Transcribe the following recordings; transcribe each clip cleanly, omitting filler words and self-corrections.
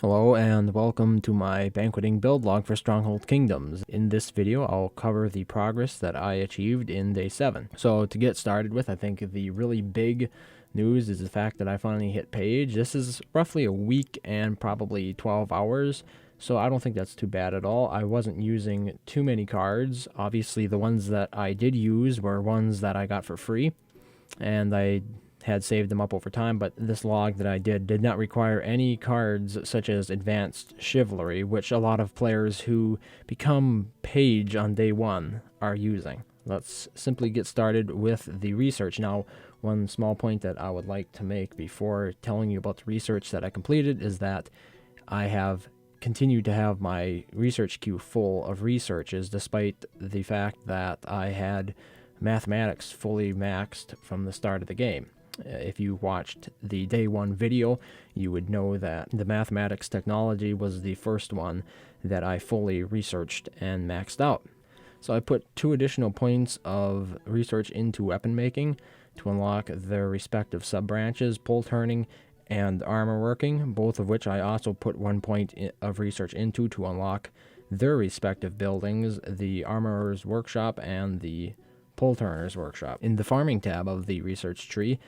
Hello and welcome to my banqueting build log for Stronghold Kingdoms. In this video, I'll cover the progress that I achieved in day 7. So to get started with, I think the really big news is the fact that I finally hit page. This is roughly a week and probably 12 hours, so I don't think that's too bad at all. I wasn't using too many cards. Obviously, the ones that I did use were ones that I got for free, and I had saved them up over time, but this log that I did not require any cards such as Advanced Chivalry, which a lot of players who become page on day 1 are using. Let's simply get started with the research. Now, one small point that I would like to make before telling you about the research that I completed is that I have continued to have my research queue full of researches, despite the fact that I had mathematics fully maxed from the start of the game. If you watched the day 1 video, you would know that the mathematics technology was the first one that I fully researched and maxed out. So I put 2 additional points of research into weapon making to unlock their respective sub-branches, Poleturning and Armour Working, both of which I also put 1 point of research into to unlock their respective buildings, the Armorer's Workshop and the Poleturner's Workshop. In the farming tab of the research tree,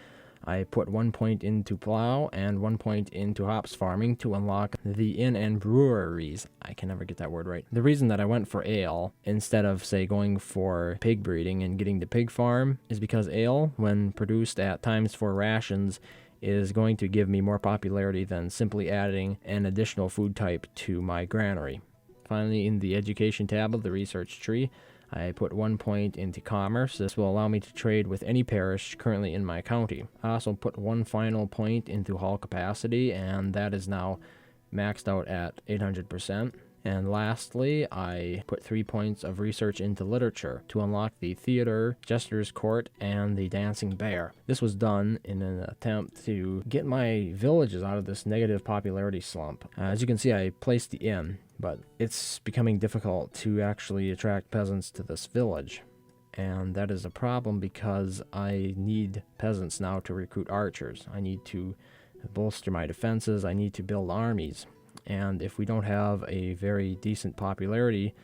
I put 1 point into Plough and 1 point into hops farming to unlock the inn and breweries. I can never get that word right. The reason that I went for ale instead of, say, going for pig breeding and getting the pig farm is because ale, when produced at ×4 rations, is going to give me more popularity than simply adding an additional food type to my granary. Finally, in the education tab of the research tree, I put 1 point into commerce. This will allow me to trade with any parish currently in my county. I also put 1 final point into hall capacity, and that is now maxed out at 800%. And lastly, I put 3 points of research into literature to unlock the theater, jester's court, and the dancing bear. This was done in an attempt to get my villages out of this negative popularity slump. As you can see, I placed the inn, but it's becoming difficult to actually attract peasants to this village. And that is a problem because I need peasants now to recruit archers. I need to bolster my defenses. I need to build armies. And if we don't have a very decent popularity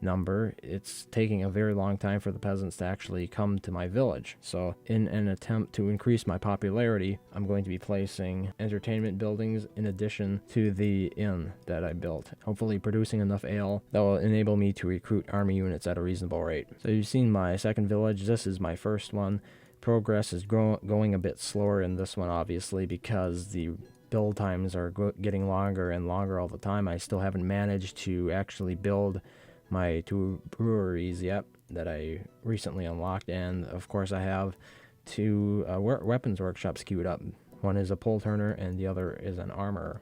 number, it's taking a very long time for the peasants to actually come to my village. So in an attempt to increase my popularity, I'm going to be placing entertainment buildings in addition to the inn that I built, hopefully producing enough ale that will enable me to recruit army units at a reasonable rate. So you've seen my second village. This is my first one. Progress is going a bit slower in this one, obviously, because the build times are getting longer and longer all the time. I still haven't managed to actually build my 2 breweries yet that I recently unlocked, and of course I have 2 weapons workshops queued up. One is a pole turner and the other is an armorer.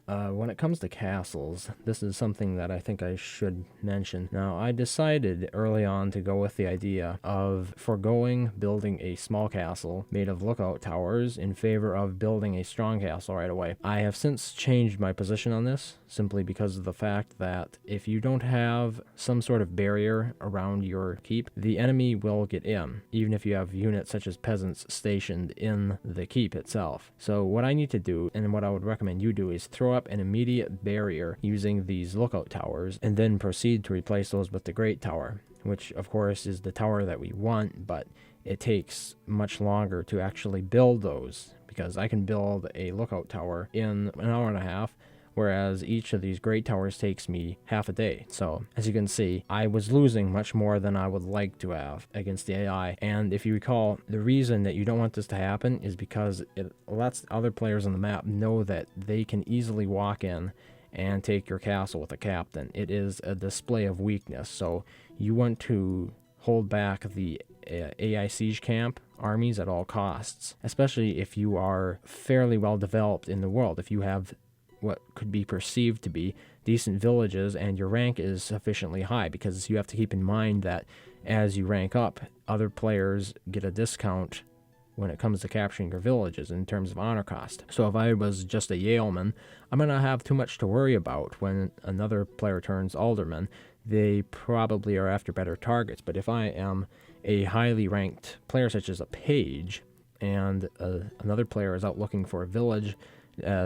When it comes to castles, this is something that I think I should mention. Now, I decided early on to go with the idea of foregoing building a small castle made of lookout towers in favor of building a strong castle right away. I have since changed my position on this, simply because of the fact that if you don't have some sort of barrier around your keep, the enemy will get in, even if you have units such as peasants stationed in the keep itself. So what I need to do, and what I would recommend you do, is throw up an immediate barrier using these lookout towers, and then proceed to replace those with the Great Tower, which of course is the tower that we want, but it takes much longer to actually build those, because I can build a lookout tower in an hour and a half, whereas each of these great towers takes me half a day. So, as you can see, I was losing much more than I would like to have against the AI. And if you recall, the reason that you don't want this to happen is because it lets other players on the map know that they can easily walk in and take your castle with a captain. It is a display of weakness, so you want to hold back the AI siege camp armies at all costs, especially if you are fairly well developed in the world. If you have what could be perceived to be decent villages and your rank is sufficiently high, because you have to keep in mind that as you rank up, other players get a discount when it comes to capturing your villages in terms of honor cost. So if I was just a yeoman, I'm going to have too much to worry about when another player turns alderman. They probably are after better targets. But if I am a highly ranked player such as a page, and another player is out looking for a village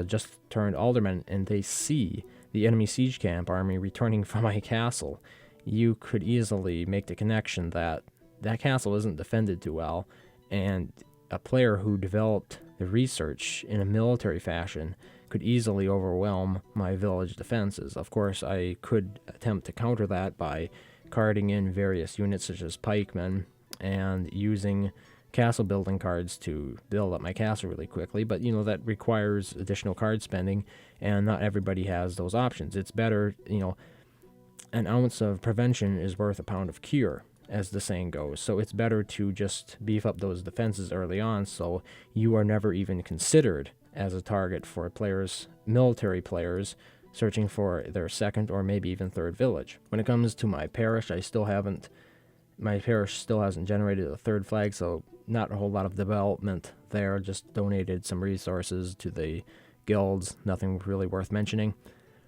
just turned alderman, and they see the enemy siege camp army returning from my castle, you could easily make the connection that that castle isn't defended too well, and a player who developed the research in a military fashion could easily overwhelm my village defenses. Of course, I could attempt to counter that by carding in various units such as pikemen and using castle building cards to build up my castle really quickly, but you know, that requires additional card spending, and not everybody has those options. It's better, you know, an ounce of prevention is worth a pound of cure, as the saying goes. So it's better to just beef up those defenses early on so you are never even considered as a target for players, military players, searching for their second or maybe even third village. When it comes to my parish, my parish still hasn't generated a third flag, so not a whole lot of development there. Just donated some resources to the guilds, nothing really worth mentioning.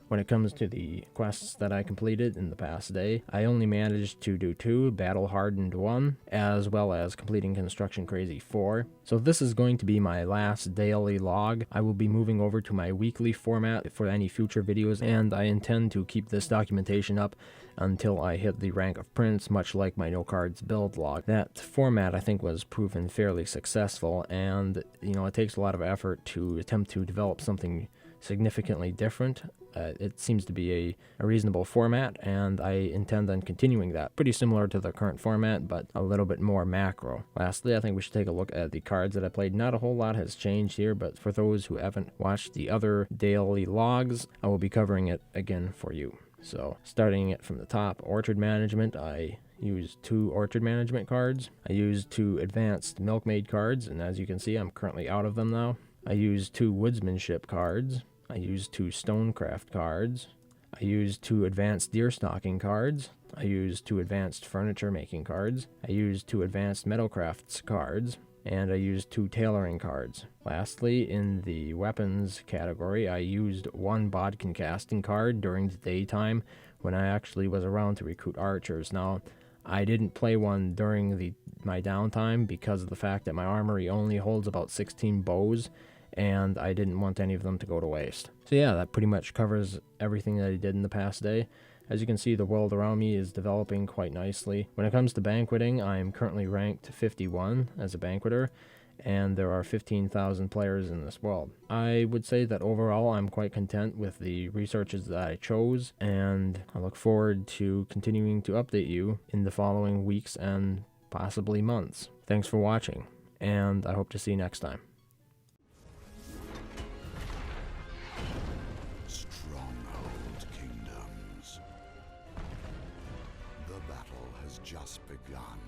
When it comes to the quests that I completed in the past day, I only managed to do 2, Battle Hardened 1, as well as completing Construction Crazy 4. So this is going to be my last daily log. I will be moving over to my weekly format for any future videos, and I intend to keep this documentation up until I hit the rank of Prince, much like my No Cards build log. That format, I think, was proven fairly successful, and you know, it takes a lot of effort to attempt to develop something significantly different. It seems to be a reasonable format, and I intend on continuing that. Pretty similar to the current format, but a little bit more macro. Lastly, I think we should take a look at the cards that I played. Not a whole lot has changed here, but for those who haven't watched the other daily logs, I will be covering it again for you. So, starting it from the top, Orchard Management, I used 2 Orchard Management cards. I used 2 Advanced Milkmaid cards, and as you can see, I'm currently out of them now. I used 2 Woodsmanship cards. I used 2 Stonecraft cards. I used 2 Advanced Deer Stalking cards. I used 2 Advanced Furniture Making cards. I used 2 Advanced Metalcrafts cards. And I used 2 Tailoring cards. Lastly, in the weapons category, I used 1 Bodkin Casting card during the daytime when I actually was around to recruit archers. Now, I didn't play one during my downtime because of the fact that my armory only holds about 16 bows, and I didn't want any of them to go to waste. So yeah, that pretty much covers everything that I did in the past day. As you can see, the world around me is developing quite nicely. When it comes to banqueting, I am currently ranked 51 as a banqueter, and there are 15,000 players in this world. I would say that overall I'm quite content with the researches that I chose, and I look forward to continuing to update you in the following weeks and possibly months. Thanks for watching, and I hope to see you next time. Stronghold Kingdoms. The battle has just begun.